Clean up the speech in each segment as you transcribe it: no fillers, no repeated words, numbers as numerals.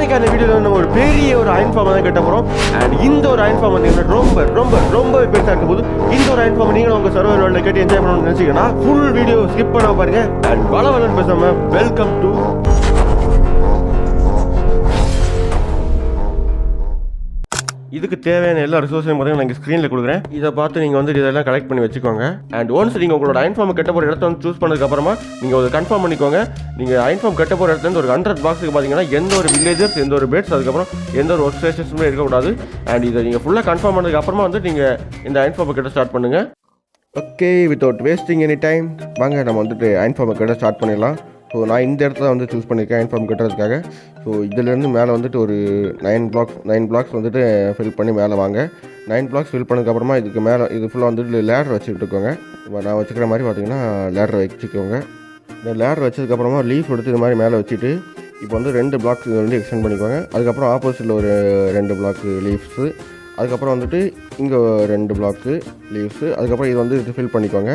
இன்னைக்கான வீடியோவில் நம்ம ஒரு பெரிய ஒரு அயன் ஃபார்ம் தான் கட்ட போகிறோம். அண்ட் இந்த ஒரு அயன் ஃபார்ம் வந்து ரொம்ப ரொம்ப ரொம்ப பெருசாக இருக்கும் போது இந்த ஒரு அயன் ஃபார்ம் நீங்களும் உங்கள் சர்வர் வேர்ல்டில் கட்டி என்ஜாய் பண்ணணும்னு நினச்சிங்கன்னா ஃபுல் வீடியோ ஸ்கிப் பண்ண பாருங்க. அண்ட் வளவலன்னு பேசாமல் வெல்கம் டு இதுக்கு தேவையான எல்லா ரிசோர்ஸையும் பார்த்தீங்கன்னா நான் ஸ்க்ரீனில் கொடுக்குறேன். இதை பார்த்து நீங்கள் வந்து இதெல்லாம் கலெக்ட் பண்ணி வச்சுக்கோங்க. அண்ட் ஒன்ஸ் நீங்கள் உங்களோட அயன் ஃபார்ம் கட்ட போகிற இடத்த வந்து சூஸ் பண்ணதுக்கப்புறமா நீங்கள் ஒரு கன்ஃபார்ம் பண்ணிக்கோங்க. நீங்கள் அயன் ஃபார்ம் கட்ட போகிற இடத்துல ஒரு 100 பாக்ஸுக்கு பார்த்தீங்கன்னா எந்த ஒரு வில்லேஜர்ஸ், எந்த ஒரு பெட்ஸ், அதுக்கப்புறம் எந்த ஒரு ஒர்க் ஸ்டேஷன்ஸுமே இருக்கக்கூடாது. அண்ட் இதை நீங்கள் ஃபுல்லாக கன்ஃபார்ம் பண்ணதுக்கப்புறமா வந்து நீங்கள் இந்த அயன் ஃபார்மை கட்ட ஸ்டார்ட் பண்ணுங்கள். Okay, without wasting any time வாங்க நம்ம வந்துட்டு அயன் ஃபார்மை கட்ட ஸ்டார்ட் பண்ணிடலாம். ஸோ நான் இந்த இடத்துல வந்து சூஸ் பண்ணியிருக்கேன் அயன் ஃபார்ம் கட்டுறதுக்காக. ஸோ இதிலேருந்து மேலே வந்துட்டு ஒரு 9 பிளாக்ஸ் வந்துட்டு ஃபில் பண்ணி மேலே வாங்க. 9 பிளாக்ஸ் ஃபில் பண்ணதுக்கப்புறமா இதுக்கு மேலே இது ஃபுல்லாக வந்துட்டு லேடர் வச்சுக்கிட்டுக்கோங்க. இப்போ நான் வச்சுக்கிற மாதிரி பார்த்தீங்கன்னா லேடர் வச்சுக்கோங்க. இந்த லேடர் வச்சதுக்கப்புறமா லீஃப் எடுத்து இது மாதிரி மேலே வச்சுட்டு இப்போ வந்து 2 பிளாக்ஸ் வந்து எக்ஸ்டெண்ட் பண்ணிக்கோங்க. அதுக்கப்புறம் ஆப்போசிட்டில் ஒரு 2 பிளாக்கு லீவ்ஸு, அதுக்கப்புறம் வந்துட்டு இங்கே 2 பிளாக்கு லீவ்ஸு, அதுக்கப்புறம் இது வந்து இது ஃபில் பண்ணிக்கோங்க.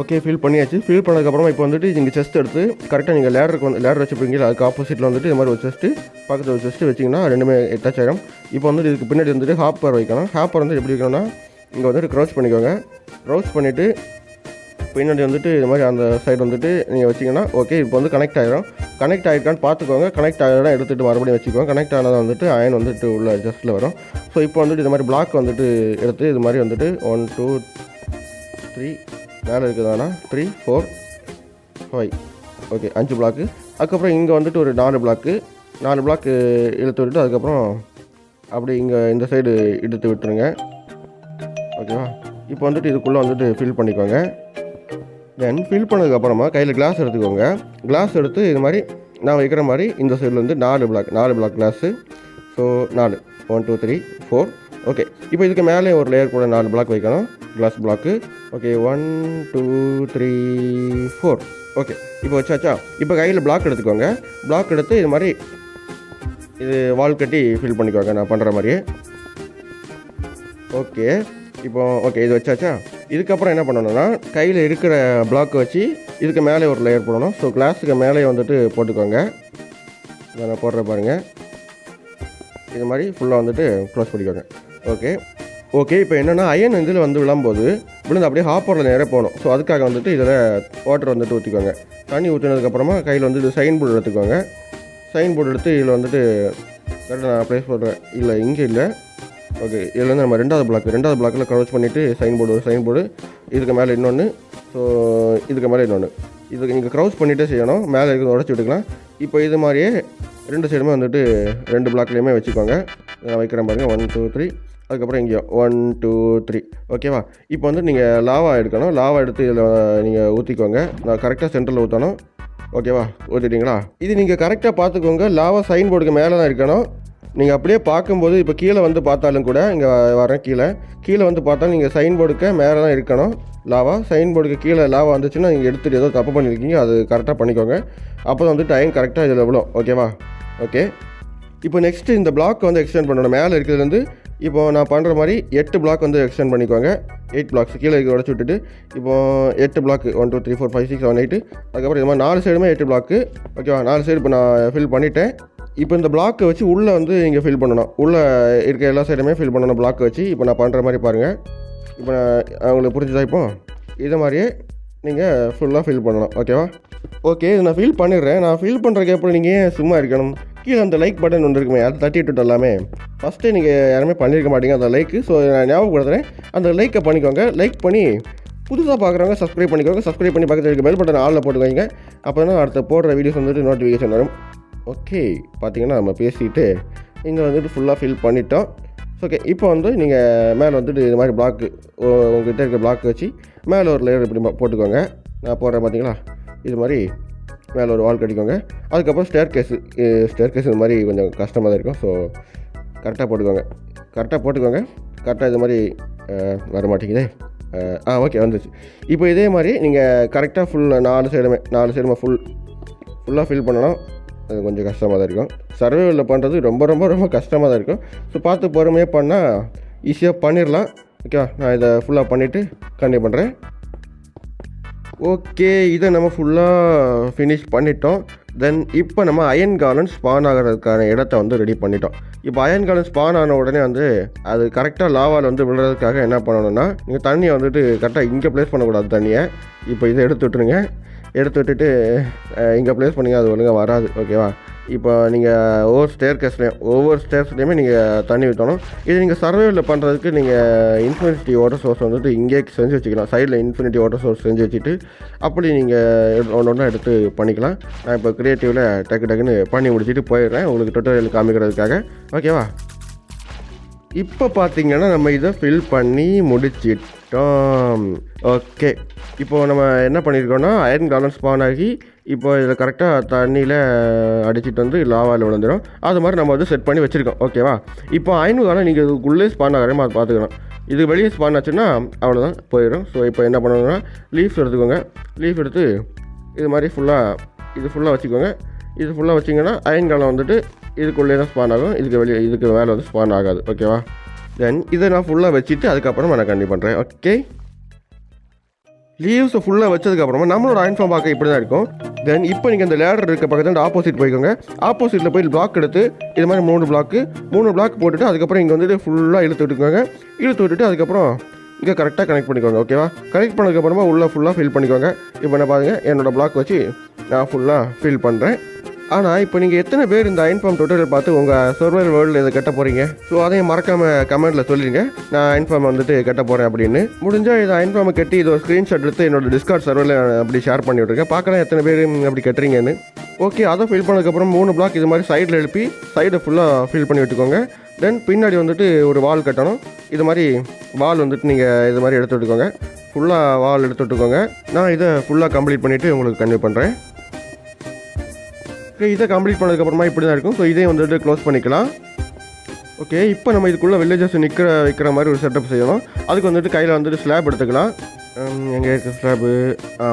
ஓகே, ஃபில் பண்ணியாச்சு. ஃபில் பண்ணதுக்கப்புறமா இப்போ வந்துட்டு நீங்கள் செஸ்ட் எடுத்து கரெக்டாக நீங்கள் லேடர் வச்சுப்பீங்களா, அதுக்கு ஆப்போசிட்டில் வந்துட்டு இது மாதிரி ஒரு செஸ்ட்டு பக்கத்தில் ஒரு செஸ்ட்டு வச்சிங்கன்னா ரெண்டுமே டச் ஆகிடும். இப்போ வந்துட்டு இதுக்கு பின்னாடி வந்துட்டு ஹாப்பர் வைக்கணும். ஹாப்பர் வந்து எப்படி வைக்கணும்னா இங்கே வந்துட்டு க்ரௌச் பண்ணிக்கோங்க. க்ரௌச் பண்ணிவிட்டு பின்னாடி வந்துட்டு இது மாதிரி அந்த சைடு வந்துட்டு நீங்கள் வச்சிங்கன்னா ஓகே, இப்போ வந்து கனெக்ட் ஆகிடும். கனெக்ட் ஆகிருக்கான்னு பார்த்துக்கோங்க. கனெக்ட் ஆகிடும் எடுத்துகிட்டு மறுபடியும் வச்சுக்கோங்க. கனெக்ட் ஆனதை வந்துட்டு அயன் வந்துட்டு உள்ள ஜஸ்ட்டில் வரும். ஸோ இப்போ வந்துட்டு இது மாதிரி பிளாக் வந்துட்டு எடுத்து இது மாதிரி வந்துட்டு 1 2 3 மேலே இருக்குதானா 3 4 5 ஓகே 5 பிளாக்கு. அதுக்கப்புறம் இங்கே வந்துட்டு ஒரு 4 பிளாக்கு இழுத்து விட்டுட்டு அதுக்கப்புறம் அப்படி இங்கே இந்த சைடு இழுத்து விட்டுருங்க. ஓகேவா? இப்போ வந்துட்டு இதுக்குள்ளே வந்துட்டு ஃபில் பண்ணிக்கோங்க. தென் ஃபில் பண்ணதுக்கப்புறமா கையில் கிளாஸ் எடுத்துக்கோங்க. கிளாஸ் எடுத்து இது மாதிரி நான் வைக்கிற மாதிரி இந்த சைடில் வந்து 4 பிளாக் கிளாஸு. So 4 1 2 3 4 okay. இப்போ இதுக்கு மேலே ஒரு லேயர் கூட 4 பிளாக் வைக்கணும், கிளாஸ் பிளாக்கு. Okay 1 2 3 4 okay. இப்போ வச்சாச்சா? இப்போ கையில் பிளாக் எடுத்துக்கோங்க. பிளாக் எடுத்து இது மாதிரி இது வால் கட்டி ஃபில் பண்ணிக்கோங்க நான் பண்ணுற மாதிரியே. ஓகே, இப்போ ஓகே இது வச்சாச்சா? இதுக்கப்புறம் என்ன பண்ணணும்னா கையில் இருக்கிற பிளாக் வச்சு இதுக்கு மேலே ஒரு லேயர் போடணும். ஸோ கிளாஸுக்கு மேலே வந்துட்டு போட்டுக்கோங்க. இதை நான் போடுற பாருங்கள். இது மாதிரி ஃபுல்லாக வந்துட்டு க்ளோஸ் பண்ணிக்கோங்க. ஓகே இப்போ என்னென்னா அயன் இதில் வந்து விழும்போது விழுந்து அப்படியே ஹாப்பரில் நேராக போகணும். ஸோ அதுக்காக வந்துட்டு இதில் வாட்டர் வந்துட்டு ஊற்றிக்கோங்க. தண்ணி ஊற்றினதுக்கப்புறமா கையில் வந்து இது சைன் போர்டு எடுத்துக்கோங்க. சைன் போர்டு எடுத்து இதில் வந்துட்டு கரெக்டாக நான் ப்ளேஸ் பண்ணுறேன். இல்லை இங்கே இல்லை. ஓகே, இதில் வந்து நம்ம 2வது பிளாக்கில் க்ரௌச் பண்ணிவிட்டு சைன் போர்டு இதுக்கு மேலே இன்னொன்று. ஸோ இதுக்கு மேலே இன்னொன்று. இதுக்கு நீங்கள் க்ரௌச் பண்ணிகிட்டே செய்யணும். மேலே இருக்கிறத உடச்சி விட்டுக்கலாம். இப்போ இது மாதிரியே 2 சைடுமே வந்துட்டு 2 பிளாக்லேயுமே வச்சுக்கோங்க. நான் வைக்கிறேன் பாருங்கள் 1 2 3 அதுக்கப்புறம் இங்கே 1 2 3 ஓகேவா? இப்போ வந்து நீங்கள் லாவா எடுக்கணும். லாவா எடுத்து இதில் நீங்கள் ஊற்றிக்கோங்க. நான் கரெக்டாக சென்டரில் ஊற்றணும். ஓகேவா? ஊற்றிட்டீங்களா? இது நீங்கள் கரெக்டாக பார்த்துக்கோங்க. லாவா சைன் போர்டுக்கு மேலே தான் இருக்கணும். நீங்கள் அப்படியே பார்க்கும்போது இப்போ கீழே வந்து பார்த்தாலும் கூட இங்கே வரேன் கீழே வந்து பார்த்தாலும் நீங்கள் சைன் போர்டுக்கு மேலே தான் இருக்கணும். லாவா சைன் போர்டுக்கு கீழே லாவா வந்துச்சுன்னா நீங்கள் எடுத்துகிட்டு ஏதோ தப்பு பண்ணியிருக்கீங்க, அது கரெக்டாக பண்ணிக்கோங்க. அப்போ தான் வந்து டைம் கரெக்டாக இதில் விழும். ஓகேவா? ஓகே, இப்போ நெக்ஸ்ட்டு இந்த பிளாக் வந்து எக்ஸ்டெண்ட் பண்ணணும். மேலே இருக்கிறதுலேருந்து இப்போ நான் பண்ணுற மாதிரி 8 பிளாக் வந்து எக்ஸ்டெண்ட் பண்ணிக்கோங்க. 8 பிளாக்ஸ் கீழே உடச்சி விட்டுட்டு இப்போது 8 பிளாக் 1 2 3 4 5 6 7 8 அதுக்கப்புறம் இது மாதிரி 4 சைடுமே 8 பிளாக்கு. ஓகேவா? 4 சைடு இப்போ நான் ஃபில் பண்ணிவிட்டேன். இப்போ இந்த பிளாக்கை வச்சு உள்ளே வந்து இங்கே ஃபில் பண்ணணும். உள்ளே இருக்க எல்லா சைடுமே ஃபில் பண்ணணும் பிளாக்கை வச்சு. இப்போ நான் பண்ணுற மாதிரி பாருங்கள். இப்போ நான் உங்களுக்கு புரிஞ்சுதா? இப்போ இதை மாதிரியே நீங்கள் ஃபுல்லாக ஃபில் பண்ணணும். ஓகேவா? ஓகே, இது நான் ஃபில் பண்ணிடுறேன். நான் ஃபில் பண்ணுறதுக்கு எப்படி நீங்கள் ஏன் சும்மா இருக்கணும்? கீழே அந்த லைக் பட்டன் ஒன்று இருக்குமே, அதை தட்டி விட்டுட்டு எல்லாமே ஃபஸ்ட்டு நீங்கள் யாருமே பண்ணியிருக்க மாட்டீங்க அந்த லைக்கு. ஸோ நான் ஞாபகப்படுத்துகிறேன், அந்த லைக்கை பண்ணிக்கோங்க. லைக் பண்ணி புதுசாக பார்க்குறவங்க சப்ஸ்கிரைப் பண்ணிக்கோங்க. சப்ஸ்கிரைப் பண்ணி பக்கத்தில் இருக்க பெல் பட்டன் ஆளில் போட்டுக்கோங்க. அப்போ தான் அடுத்த போடுற வீடியோஸ் வந்துட்டு நோட்டிஃபிகேஷன் வரும். ஓகே, பார்த்தீங்கன்னா நம்ம பேசிட்டு இங்கே வந்துட்டு ஃபுல்லாக ஃபில் பண்ணிட்டோம். ஓகே, இப்போ வந்து நீங்கள் மேலே வந்துட்டு இது மாதிரி பிளாக்கு உங்கள்கிட்ட இருக்க பிளாக் வச்சு மேலே ஒரு லேயர் இப்படி போட்டுக்கோங்க. நான் போடுறேன் பார்த்தீங்களா? இது மாதிரி மேலே ஒரு வால் கட்டிக்கோங்க. அதுக்கப்புறம் ஸ்டேர் கேஸு இது மாதிரி கொஞ்சம் கஷ்டமாக தான் இருக்கும். ஸோ கரெக்டாக போட்டுக்கோங்க. கரெக்டாக இது மாதிரி வர மாட்டேங்குதே. ஓகே வந்துச்சு. இப்போ இதே மாதிரி நீங்கள் கரெக்டாக ஃபுல்லாக 4 சைடுமே ஃபுல்லாக ஃபில் பண்ணணும். அது கொஞ்சம் கஷ்டமாக தான் இருக்கும். சர்வைவலில் பண்ணுறது ரொம்ப ரொம்ப ரொம்ப கஷ்டமாக தான் இருக்கும். ஸோ பார்த்து பொறுமையாக பண்ணால் ஈஸியாக பண்ணிடலாம். ஓகே, நான் இதை ஃபுல்லாக பண்ணிவிட்டு கண்டினியூ பண்ணுறேன். ஓகே, இதை நம்ம ஃபுல்லாக ஃபினிஷ் பண்ணிட்டோம். தென் இப்போ நம்ம அயன் கார்டன் ஸ்பான் ஆகிறதுக்கான இடத்த வந்து ரெடி பண்ணிட்டோம். இப்போ அயன் கார்டன் ஸ்பான் ஆன உடனே வந்து அது கரெக்டாக லாவால் வந்து விழுறதுக்காக என்ன பண்ணணும்னா, நீங்கள் தண்ணியை வந்துட்டு கரெக்டாக இங்கே ப்ளேஸ் பண்ணக்கூடாது தண்ணியை. இப்போ இதை எடுத்து விட்டுருங்க. எடுத்து விட்டுட்டு இங்கே ப்ளேஸ் பண்ணிங்க, அது ஒழுங்காக வராது. ஓகேவா? இப்போ நீங்கள் ஒவ்வொரு ஸ்டேர்ஸ்லேயுமே நீங்கள் தண்ணி ஊற்றணும். இது நீங்கள் சர்வைவலில் பண்ணுறதுக்கு நீங்கள் இன்ஃபினிட்டி வாட்டர் சோர்ஸ் வந்துட்டு இங்கே செஞ்சு வச்சுக்கலாம். சைடில் இன்ஃபினிட்டி வாட்டர் சோர்ஸ் செஞ்சு வச்சுட்டு அப்படி நீங்கள் ஒன்று எடுத்து பண்ணிக்கலாம். நான் இப்போ க்ரியேட்டிவில் டக்குன்னு பண்ணி முடிச்சுட்டு போயிடுறேன் உங்களுக்கு டுட்டோரியல் காமிக்கிறதுக்காக. ஓகேவா? இப்போ பார்த்தீங்கன்னா நம்ம இதை ஃபில் பண்ணி முடிச்சிட்டோம். ஓகே, இப்போது நம்ம என்ன பண்ணியிருக்கோன்னா அயன் கார்டன் ஸ்பான் ஆகி இப்போ இதில் கரெக்டாக தண்ணியில் அடிச்சுட்டு வந்து லாவாவில் விழுந்துடும். அது மாதிரி நம்ம வந்து செட் பண்ணி வச்சுருக்கோம். ஓகேவா? இப்போ அயன் கார்டன் நீங்கள் இதுக்குள்ளே ஸ்பான் ஆகிறமா அதை பார்த்துக்கலாம். இது வெளியே ஸ்பான் ஆச்சுன்னா அவ்வளோதான், போயிடும். ஸோ இப்போ என்ன பண்ணணும்னா லீஃப் எடுத்துக்கோங்க. லீஃப் எடுத்து இது மாதிரி ஃபுல்லாக வச்சுக்கோங்க. இது ஃபுல்லாக வச்சிங்கன்னா அயன் கார்டன் வந்துட்டு இதுக்குள்ளே தான் ஸ்பான் ஆகும். இதுக்கு மேலே வந்து ஸ்பான் ஆகாது. ஓகேவா? தென் இதை நான் ஃபுல்லாக வச்சுட்டு அதுக்கப்புறமா நான் கண்டிப்பாக பண்ணுறேன். ஓகே, லீவ்ஸை ஃபுல்லாக வச்சதுக்கப்புறமா நம்மளோட அயன் ஃபார்ம் பார்க்க இப்படி தான் இருக்கும். தென் இப்போ நீங்கள் இந்த லேடர் இருக்க பக்கத்தில் ஆப்போசிட் போய்க்கோங்க. ஆப்போசிட்டில் போய் பிளாக் எடுத்து இது மாதிரி 3 பிளாக் போட்டுட்டு அதுக்கப்புறம் இங்கே வந்துட்டு ஃபுல்லாக இழுத்து விட்டுட்டு அதுக்கப்புறம் இங்கே கரெக்டாக கனெக்ட் பண்ணிக்கோங்க. ஓகேவா? கனெக்ட் பண்ணதுக்கப்புறமா உள்ளே ஃபுல்லாக ஃபில் பண்ணிக்கோங்க. இப்போ என்ன பாருங்கள், என்னோடய பிளாக் வச்சு நான் ஃபுல்லாக ஃபில் பண்ணுறேன். ஆனால் இப்போ நீங்கள் எத்தனை பேர் இந்த அயன் ஃபார்ம் டுட்டோரியல் பார்த்து உங்கள் சர்வைவல் வேர்ல்டில் இதை கட்ட போகிறீங்க? ஸோ அதையும் மறக்காமல் கமெண்ட்டில் சொல்லிடுங்க. நான் அயன் ஃபார்ம் வந்துட்டு கட்ட போகிறேன் அப்படின்னு. முடிஞ்சால் இதை அயன் ஃபார்மை கட்டி இது ஒரு ஸ்க்ரீன்ஷாட் எடுத்து என்னோட டிஸ்கார்ட் சர்வரில் அப்படி ஷேர் பண்ணி விட்ருக்கேன். பார்க்கலாம் எத்தனை பேர் அப்படி கட்டுறீங்கன்னு. ஓகே, அதை ஃபில் பண்ணதுக்கப்புறம் 3 பிளாக் இது மாதிரி சைடில் எழுப்பி சைடை ஃபுல்லாக ஃபில் பண்ணி விட்டுக்கோங்க. தென் பின்னாடி வந்துட்டு ஒரு வால் கட்டணும். இது மாதிரி வால் வந்துட்டு நீங்கள் இது மாதிரி எடுத்து விட்டுக்கோங்க. ஃபுல்லாக வால் எடுத்து விட்டுக்கோங்க. நான் இதை ஃபுல்லாக கம்ப்ளீட் பண்ணிவிட்டு உங்களுக்கு கன்டினியூ பண்ணுறேன். இதை கம்ப்ளீட் பண்ணதுக்கப்புறமா இப்படி தான் இருக்கும். ஸோ இதையும் வந்துட்டு க்ளோஸ் பண்ணிக்கலாம். ஓகே, இப்போ நம்ம இதுக்குள்ளே வில்லேஜஸ் வைக்கிற மாதிரி ஒரு செட்டப் செய்யணும். அதுக்கு வந்துட்டு கையில் வந்துட்டு ஸ்லாப் எடுத்துக்கலாம். எங்கே இருக்குது ஸ்லாபு?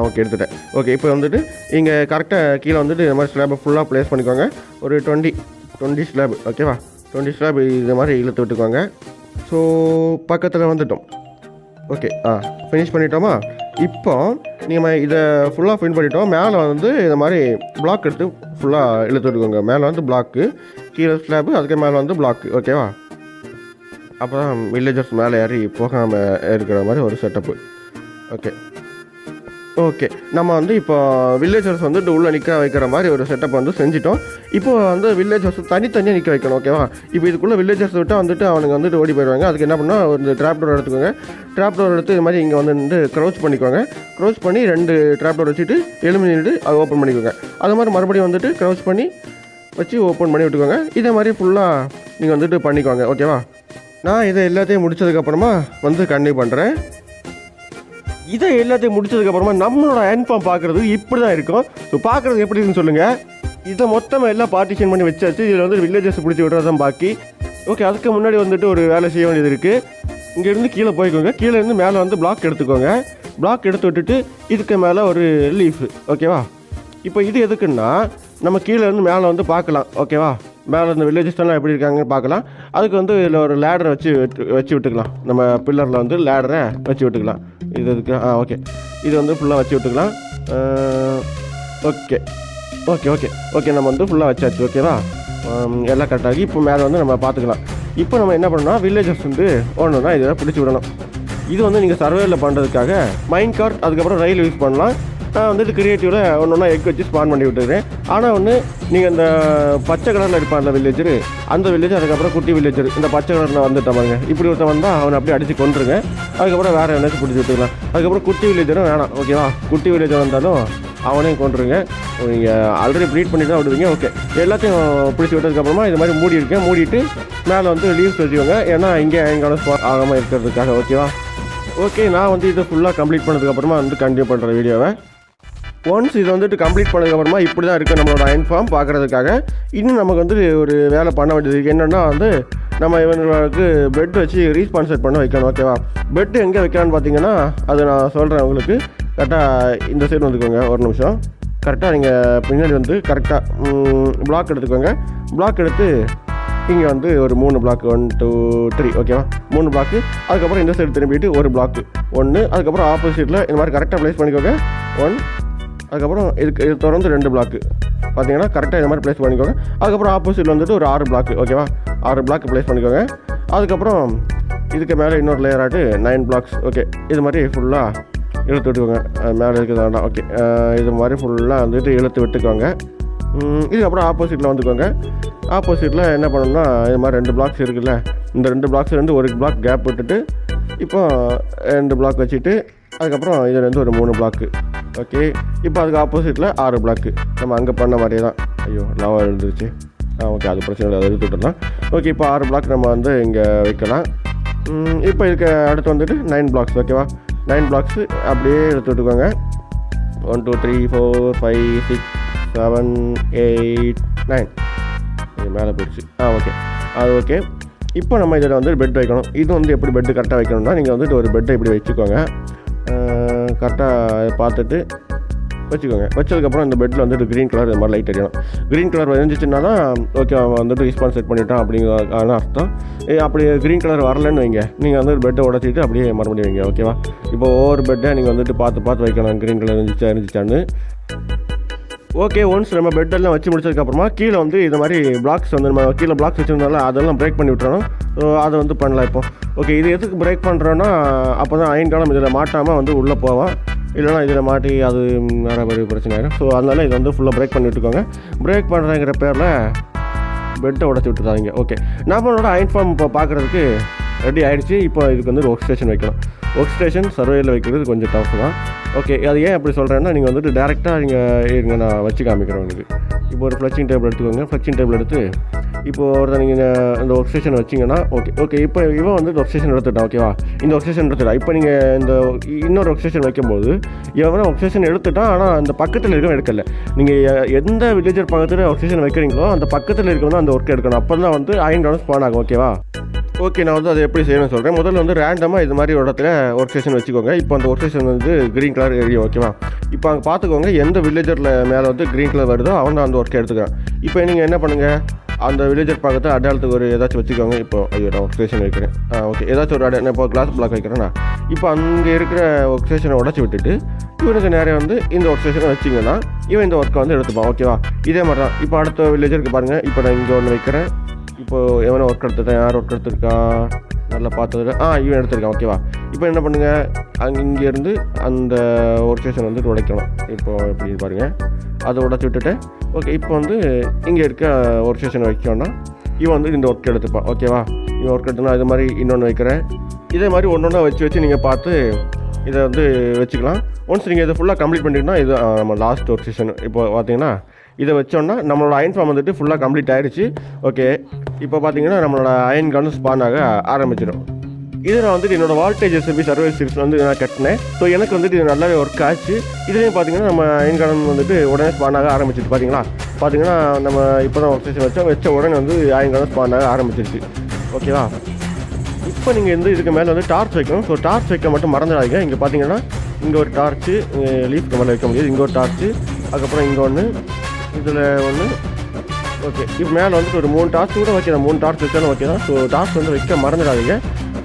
ஓகே, எடுத்துட்டேன். ஓகே, இப்போ வந்துட்டு இங்கே கரெக்டாக கீழே வந்துட்டு இந்த மாதிரி ஸ்லாபை ஃபுல்லாக ப்ளேஸ் பண்ணிக்கோங்க. ஒரு 20 ஸ்லாப். ஓகேவா? 20 ஸ்லாப் இது மாதிரி இழுத்து விட்டுக்கோங்க. ஸோ பக்கத்தில் வந்துட்டோம். ஓகே, ஃபினிஷ் பண்ணிட்டோமா? இப்போ நீங்கள் இதை ஃபுல்லாக ஃபில் பண்ணிட்டோம். மேலே வந்து இந்த மாதிரி பிளாக் எடுத்து ஃபுல்லாக இழுத்து விட்டுக்கோங்க. மேலே வந்து பிளாக்கு, கீழே ஸ்லாப்பு, அதுக்கு மேலே வந்து பிளாக்கு. ஓகேவா? அப்போ தான் வில்லேஜர்ஸ் மேலே ஏறி போகாமல் இருக்கிற மாதிரி ஒரு செட்டப்பு. ஓகே, நம்ம வந்து இப்போ வில்லேஜர்ஸ் வந்துட்டு உள்ளே நிற்க வைக்கிற மாதிரி ஒரு செட்டப் வந்து செஞ்சிட்டோம். இப்போ வந்து வில்லேஜர்ஸ் தனித்தனியாக நிற்க வைக்கணும். ஓகேவா? இப்போ இதுக்குள்ளே வில்லேஜர்ஸ் விட்டால் வந்துட்டு அவனுக்கு வந்துட்டு ஓடி போயிடுவாங்க. அதுக்கு என்ன பண்ணால் ஒரு ட்ராப் டோர் எடுத்துக்கோங்க. ட்ராப் டோர் எடுத்து இது மாதிரி இங்கே வந்து க்ரௌச் பண்ணிக்கோங்க. க்ரௌச் பண்ணி 2 ட்ராப் டோர் வச்சுட்டு எலிமினேட்டு அதை ஓப்பன் பண்ணிக்கோங்க. அது மாதிரி மறுபடியும் வந்துட்டு க்ரௌச் பண்ணி வச்சு ஓப்பன் பண்ணி விட்டுக்கோங்க. இதே மாதிரி ஃபுல்லாக நீங்கள் வந்துட்டு பண்ணிக்கோங்க. ஓகேவா? நான் இதை எல்லாத்தையும் முடித்ததுக்கப்புறமா வந்து கண்டினியூ பண்ணுறேன். இதை எல்லாத்தையும் முடிச்சதுக்கப்புறமா நம்மளோட அயன் ஃபார்ம் பார்க்குறது இப்படி தான் இருக்கும். ஸோ பார்க்குறது எப்படி இருக்குன்னு சொல்லுங்கள். இதை மொத்தமாக எல்லாம் பார்ட்டிஷன் பண்ணி வச்சாச்சு. இதில் வந்து வில்லேஜஸ் பிடிச்சி விட்றது தான் பாக்கி. ஓகே, அதுக்கு முன்னாடி வந்துட்டு ஒரு வேலை செய்ய வேண்டியது இருக்குது. இங்கேருந்து கீழே போய்க்கோங்க. கீழே இருந்து மேலே வந்து பிளாக் எடுத்துக்கோங்க. பிளாக் எடுத்து விட்டுட்டு இதுக்கு மேலே ஒரு லீஃப். ஓகேவா? இப்போ இது எதுக்குன்னா நம்ம கீழே இருந்து மேலே வந்து பார்க்கலாம். ஓகேவா? மேலே இந்த வில்லேஜஸ்லாம் எப்படி இருக்காங்கன்னு பார்க்கலாம். அதுக்கு வந்து இதில் ஒரு லேடரை வச்சு விட்டுக்கலாம். நம்ம பில்லரில் வந்து லேடரை வச்சு விட்டுக்கலாம். இதுக்கு ஓகே, இது வந்து ஃபுல்லாக வச்சு விட்டுக்கலாம். ஓகே, நம்ம வந்து ஃபுல்லாக வச்சாச்சு. ஓகேவா? எல்லாம் கரெக்டாகி இப்போ மேலே வந்து நம்ம பார்த்துக்கலாம். இப்போ நம்ம என்ன பண்ணோம்னா வில்லேஜஸ் வந்து ஒன்றுனா இதை பிடிச்சி விடணும். இது வந்து நீங்கள் சர்வேயில் பண்ணுறதுக்காக மைண்ட் கார்ட் அதுக்கப்புறம் ரயில் யூஸ் பண்ணலாம். நான் வந்துட்டு க்ரியேட்டிவில் ஒன்றா எக் வச்சு ஸ்பான் பண்ணி விட்டுக்கிறேன். ஆனால் ஒன்று நீங்கள் இந்த பச்சை கலரில் இருப்பான் அந்த வில்லேஜரு, அந்த வில்லேஜர், அதுக்கப்புறம் குட்டி வில்லேஜர், இந்த பச்சை கலரில் வந்துட்ட பாருங்க. இப்படி ஒருத்தன் வந்தால் அவனை அப்படியே அடித்து கொண்டுருங்க. அதுக்கப்புறம் வேறு என்னாச்சும் பிடிச்சி விட்டுக்கலாம். அதுக்கப்புறம் குட்டி வில்லேஜரும் வேணாம். ஓகேவா? குட்டி வில்லேஜர் வந்தாலும் அவனையும் கொண்டுருங்க. நீங்கள் ஆல்ரெடி ப்ரீட் பண்ணிட்டு தான் விடுவீங்க. ஓகே, எல்லாத்தையும் பிடிச்சி விட்டதுக்கப்புறமா இது மாதிரி மூடிட்டு மேலே வந்து லீவ்ஸ் வச்சுக்கோங்க. ஏன்னா இங்கே எங்களால் ஸ்பாட் ஆகாமல் இருக்கிறதுக்காக. ஓகேவா? ஓகே, நான் வந்து இதை ஃபுல்லாக கம்ப்ளீட் பண்ணதுக்கப்புறமா வந்து கண்டினியூ பண்ணுற வீடியோவை. ஒன்ஸ் இது வந்துட்டு கம்ப்ளீட் பண்ணதுக்கப்புறமா இப்படி தான் இருக்குது நம்மளோட அயன் ஃபார்ம் பார்க்குறதுக்காக. இன்னும் நமக்கு வந்து ஒரு வேலை பண்ண வேண்டியது என்னென்னா வந்து நம்ம இவங்களுக்கு பெட் வச்சு ரீஸ்பான்சர் பண்ண வைக்கணும். ஓகேவா? பெட்டு எங்கே வைக்கலான்னு பார்த்தீங்கன்னா அது நான் சொல்கிறேன் உங்களுக்கு. கரெக்டாக இந்த சைடு வந்துக்கோங்க. ஒரு நிமிஷம். கரெக்டாக நீங்கள் பின்னாடி வந்து கரெக்டாக பிளாக் எடுத்துக்கோங்க. பிளாக் எடுத்து இங்கே வந்து ஒரு 3 பிளாக் 1 2 3. ஓகேவா? 3 பிளாக்கு. அதுக்கப்புறம் இந்த சைடு திரும்பிட்டு ஒரு பிளாக்கு 1. அதுக்கப்புறம் ஆப்போசிட்டில் இந்த மாதிரி கரெக்டாக ப்ளேஸ் பண்ணிக்கோங்க. 1. அதுக்கப்புறம் இது தொடர்ந்து 2 பிளாக்கு. பார்த்தீங்கன்னா கரெக்டாக இது மாதிரி ப்ளேஸ் பண்ணிக்கோங்க. அதுக்கப்புறம் ஆப்போசிட்டில் வந்துட்டு ஒரு 6 பிளாக், ஓகேவா, 6 பிளாக் ப்ளேஸ் பண்ணிக்கோங்க. அதுக்கப்புறம் இதுக்கு மேலே இன்னொரு லேயராட்டு 9 பிளாக்ஸ், ஓகே, இது மாதிரி ஃபுல்லாக இழுத்து விட்டுக்கோங்க. மேலே இருக்கிறது வேண்டாம், ஓகே, இது மாதிரி ஃபுல்லாக வந்துட்டு இழுத்து விட்டுக்கோங்க. இதுக்கப்புறம் ஆப்போசிட்டில் வந்துக்கோங்க. ஆப்போசிட்டில் என்ன பண்ணணும்னா இது மாதிரி 2 பிளாக்ஸ் இருக்குல்ல, இந்த 2 பிளாக்ஸ்லேருந்து ஒரு பிளாக் கேப் விட்டுட்டு இப்போ 2 பிளாக் வச்சுட்டு அதுக்கப்புறம் இதுலேருந்து ஒரு 3 பிளாக்கு, ஓகே. இப்போ அதுக்கு ஆப்போசிட்டில் 6 பிளாக்கு நம்ம அங்கே பண்ண மாதிரியே தான். ஐயோ லாவாக எழுந்துருச்சு. ஓகே, அது பிரச்சனை இல்லை, அதை எடுத்துவிட்டுலாம். ஓகே, இப்போ 6 பிளாக் நம்ம வந்து இங்கே வைக்கலாம். இப்போ இதுக்கு அடுத்து வந்துட்டு 9 பிளாக்ஸ், ஓகேவா, 9 பிளாக்ஸு அப்படியே எடுத்து விட்டுக்கோங்க. 1 2 3 4 5 6 7 8 9 இது மேலே போயிடுச்சு. ஓகே, அது ஓகே. இப்போ நம்ம இதில் வந்து பெட் வைக்கணும். இது வந்து எப்படி பெட்டு கரெக்டாக வைக்கணும்னா நீங்கள் வந்துட்டு ஒரு பெட்டை இப்படி வச்சுக்கோங்க. கரெக்டாக பார்த்துட்டு வச்சுக்கோங்க. வச்சதுக்கப்புறம் இந்த பெட்டில் வந்துட்டு க்ரீன் கலர் இது மாதிரி லைட் எரியணும். க்ரீன் கலர் வந்துச்சுன்னா தான் ஓகே அவன் வந்துட்டு ரெஸ்பான்ஸ் செட் பண்ணிட்டான் அப்படிங்கிறதுக்கான அர்த்தம். அப்படி க்ரீன் கலர் வரலன்னு வைங்க, நீங்கள் வந்து பெட்டை உடச்சிட்டு அப்படியே மறுபடியும் வைங்க, ஓகேவா. இப்போ ஒவ்வொரு பெட்டை நீங்கள் வந்துட்டு பார்த்து வைக்கணும் க்ரீன் கலர் இருந்துச்சான்னு. ஓகே, ஒன்ஸ் நம்ம பெட்டெல்லாம் வச்சு முடிச்சதுக்கப்புறமா கீழே வந்து இது மாதிரி பிளாக்ஸ் வந்து நம்ம கீழே பிளாக்ஸ் வச்சுருந்தாலும் அதெல்லாம் பிரேக் பண்ணி விட்டுறணும். ஸோ அதை வந்து பண்ணலாம் இப்போ. ஓகே, இது எதுக்கு பிரேக் பண்ணுறோன்னா அப்போ தான் அயன் காலம் இதில் மாட்டாமல் வந்து உள்ளே போவான். இல்லைனா இதில் மாட்டி அது வேறு பிரச்சனை ஆகிடும். ஸோ அதனால் இதை வந்து ஃபுல்லாக பிரேக் பண்ணி விட்டுக்கோங்க. பிரேக் பண்ணுறங்கிற பேரில் பெட்டை உடச்சி விட்டுருந்தாங்க. ஓகே, நம்மளோட அயன் ஃபார்ம் இப்போ பார்க்குறதுக்கு ரெடி ஆகிடுச்சு. இப்போ இதுக்கு வந்து ஒர்க் ஸ்டேஷன் வைக்கணும். ஒர்க் ஸ்டேஷன் சர்வேயில் வைக்கிறது கொஞ்சம் டஃப் தான். ஓகே, அது ஏன் அப்படி சொல்கிறேன்னா நீங்கள் வந்துட்டு டேரெக்டாக நீங்கள் நான் வச்சு காமிக்கிறேன் உங்களுக்கு. இப்போ ஒரு ஃப்ளெக்சிங் டேபிள் எடுத்துக்கோங்க. ஃப்ளெக்சிங் டேபிள் எடுத்து இப்போ ஒரு நீங்கள் இந்த ஒர்க் ஸ்டேஷன் வச்சிங்கன்னா ஓகே இப்போ இவன் வந்து ஒர்க் ஸ்டேஷன் எடுத்துட்டான், ஓகேவா. இந்த ஒர்க் ஸ்டேஷன் எடுத்துட்டா. இப்போ நீங்கள் இந்த இன்னொரு ஒர்க் ஸ்டேஷன் வைக்கும்போது இவன் ஒர்க் ஸ்டேஷன் எடுத்துட்டான், ஆனால் அந்த பக்கத்தில் இருக்கவன் எடுக்கலை. நீங்கள் எந்த வில்லேஜர் பக்கத்தில் ஒர்க் ஸ்டேஷன் வைக்கிறீங்களோ அந்த பக்கத்தில் இருக்கவங்க அந்த ஒர்க் எடுக்கணும். அப்போ தான் வந்து அயன் காலம் ஸ்பான் ஆகும், ஓகேவா. ஓகே, நான் வந்து அதை எப்படி செய்யணும்னு சொல்கிறேன். முதல்ல வந்து ரேண்டமாக இது மாதிரி ஒரு இடத்துல ஒர்க் ஸ்டேஷன் வச்சுக்கோங்க. இப்போ அந்த ஒர்க் ஸ்டேஷன் வந்து க்ரீன் கலர் எரியும், ஓகேவா. இப்போ அங்கே பார்த்துக்கோங்க எந்த வில்லேஜரில் மேலே வந்து க்ரீன் கலர் வருதோ அவன் தான் அந்த ஒர்க்கை எடுத்துக்கிறான். இப்போ நீங்கள் என்ன பண்ணுங்கள், அந்த வில்லேஜர் பக்கத்தில் அடையாளத்துக்கு ஒரு ஏதாச்சும் வச்சுக்கோங்க. இப்போ நான் ஒர்க் ஸ்டேஷன் வைக்கிறேன். ஓகே, ஏதாச்சும் ஒரு நான் இப்போ கிளாஸ் பிளாக் வைக்கிறேன்னா இப்போ அங்கே இருக்கிற ஒர்க் ஸ்டேஷனை உடச்சி விட்டுட்டு இவனுக்கு நேரே வந்து இந்த ஒர்க் ஸ்டேஷனை வச்சிங்கன்னா இவன் இந்த ஒர்க்கை வந்து எடுத்துப்பான், ஓகேவா. இதே மாதிரி தான் இப்போ அடுத்த வில்லேஜருக்கு பாருங்கள். இப்போ நான் இங்கே ஒன்று வைக்கிறேன். இப்போது எவனை ஒர்க் எடுத்துட்டேன், யார் ஒர்க் எடுத்துருக்கான் நல்லா பார்த்ததில் இவன் எடுத்துருக்கான், ஓகேவா. இப்போ என்ன பண்ணுங்கள், இங்கேருந்து அந்த ஒர்க் ஸ்டேஷன் வந்துட்டு உடைக்கணும். இப்போ எப்படின்னு பாருங்கள், அதை உடச்சி விட்டுட்டு ஓகே இப்போ வந்து இங்கே இருக்க ஒர்க் ஸ்டேஷன் வைக்கணும்னா இவன் வந்து இந்த ஒர்க் எடுத்துப்பான், ஓகேவா. இவன் ஒர்க் எடுத்துனா இது மாதிரி இன்னொன்று வைக்கிறேன். இதே மாதிரி ஒன்று வச்சு நீங்கள் பார்த்து இதை வந்து வச்சுக்கலாம். ஒன்ஸ் நீங்கள் இதை ஃபுல்லாக கம்ப்ளீட் பண்ணிட்டீங்கன்னா இது நம்ம லாஸ்ட் ஒர்க் ஸ்டேஷன். இப்போ பார்த்தீங்கன்னா இதை வச்சோன்னா நம்மளோட அயன் ஃபார்ம் வந்துட்டு ஃபுல்லாக கம்ப்ளீட் ஆகிடுச்சு. ஓகே, இப்போ பார்த்தீங்கன்னா நம்மளோட அயன் காலம் ஸ்பான் ஆக ஆரம்பிச்சிடும். இது நான் வந்துட்டு என்னோடய வால்டேஜ் எஸ்எம்பி சர்வே சீரிஸ் வந்து நான் கட்டினேன். ஸோ எனக்கு வந்துட்டு இது நல்லாவே ஒர்க் ஆச்சு. இதுலேயும் பார்த்தீங்கன்னா நம்ம அயன் காலம் வந்துட்டு உடனே ஸ்பான் ஆக ஆரம்பிச்சிட்டு பார்த்தீங்கன்னா நம்ம இப்போ தான் ஒர்க் ஸ்டேஷன் வச்ச உடனே வந்து அயன் காலம் ஸ்பான் ஆக ஆரம்பிச்சிருச்சு, ஓகேவா. இப்போ நீங்கள் வந்து இதுக்கு மேலே வந்து டார்ச் வைக்கணும். ஸோ டார்ச் வைக்க மட்டும் மறந்துடாதீங்க. இங்கே பார்த்தீங்கன்னா இங்கே ஒரு டார்ச்சு, லீஃப்க்கு மேலே வைக்க முடியாது. இங்கே ஒரு டார்ச்சு, அதுக்கப்புறம் இங்கே ஒன்று, இதில் ஒன்று, ஓகே. இப்போ மேலே வந்துட்டு ஒரு 3 டார்ச் கூட வைக்கலாம். 3 டார்ச் வச்சாலும் ஓகே தான். ஸோ டார்ச் வந்து வைக்க மறந்துடாதீங்க.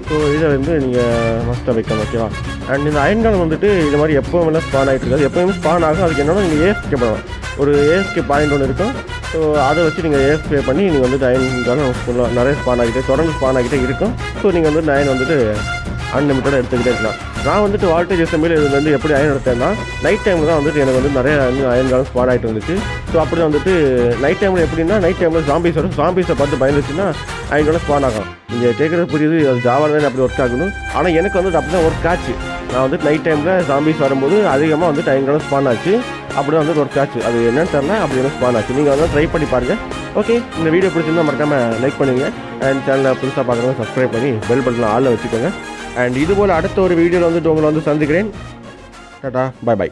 ஸோ இதை வந்து நீங்கள் மஸ்ட்டாக வைக்கணும், ஓகேவா. அண்ட் இந்த அயன் காலம் வந்துட்டு இது மாதிரி எப்போவுமே ஸ்பான் ஆகிட்டு இருக்காது. எப்போயுமே ஸ்பான் ஆகும். அதுக்கு என்னன்னா நீங்கள் ஏஎஸ்கே பண்ணலாம். ஒரு ஏஎஸ்கே பாயிண்ட் ஒன்று இருக்கும். ஸோ அதை வச்சு நீங்கள் ஏஎஸ்கே பண்ணி நீங்கள் வந்துட்டு அயன் காலம் ஃபுல்லாக நிறைய ஸ்பான் ஆகிட்டே தொடர்ந்து ஸ்பான் ஆகிட்டே இருக்கும். ஸோ நீங்கள் வந்து அயன் வந்துட்டு அன்லிமிட்டடாக எடுத்துக்கிட்டே இருக்கலாம். நான் வந்துட்டு வால்டேஜ் எஸ்எம்பியில் இது வந்து எப்படி அயன் எடுத்தேன்னா நைட் டைமில் தான் வந்துட்டு எனக்கு வந்து நிறைய அயன் காலம் ஸ்பான் ஆகிட்டு இருந்துச்சு. ஸோ அப்படி வந்துட்டு நைட் டைமில் எப்படின்னா நைட் டைமில் ஜாம்பிஸ் வரும். ஜாம்பிஸை பார்த்து பயந்துச்சுன்னா அயன் காலம் ஸ்பான் ஆகும். நீங்கள் கேட்குறது புரியுது, அது ஜாவாவில் தான் அப்படி ஒர்க் ஆகணும். ஆனால் எனக்கு வந்துட்டு அப்படி தான் ஒர்க் ஆச்சு. நான் வந்துட்டு நைட் டைமில் ஜாம்பிஸ் வரும்போது அதிகமாக வந்துட்டு அயன் காலம் ஸ்பான் ஆச்சு. அப்படி தான் வந்து ஒர்க் ஆச்சு. அது என்னன்னு தெரியல, அப்படி என்ன ஸ்பான் ஆச்சு. நீங்கள் வந்து ட்ரை பண்ணி பாருங்கள். ஓகே, இந்த வீடியோ பிடிச்சிருந்தா மறக்காமல் லைக் பண்ணுங்கள். அண்ட் சேனலை புதுசாக பார்க்குறவங்க சப்ஸ்கிரைப் பண்ணி பெல் பட்டனில் ஆளில் வச்சுக்கோங்க. அண்ட் இதுபோல் அடுத்த ஒரு வீடியோவில் வந்துட்டு உங்களை வந்து சந்திக்கிறேன். டாடா, பை.